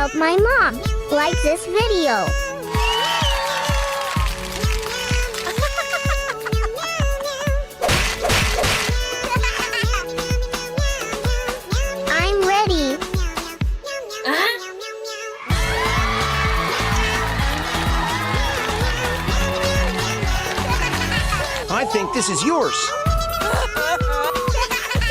help my mom. Like this video. I'm ready. I think this is yours.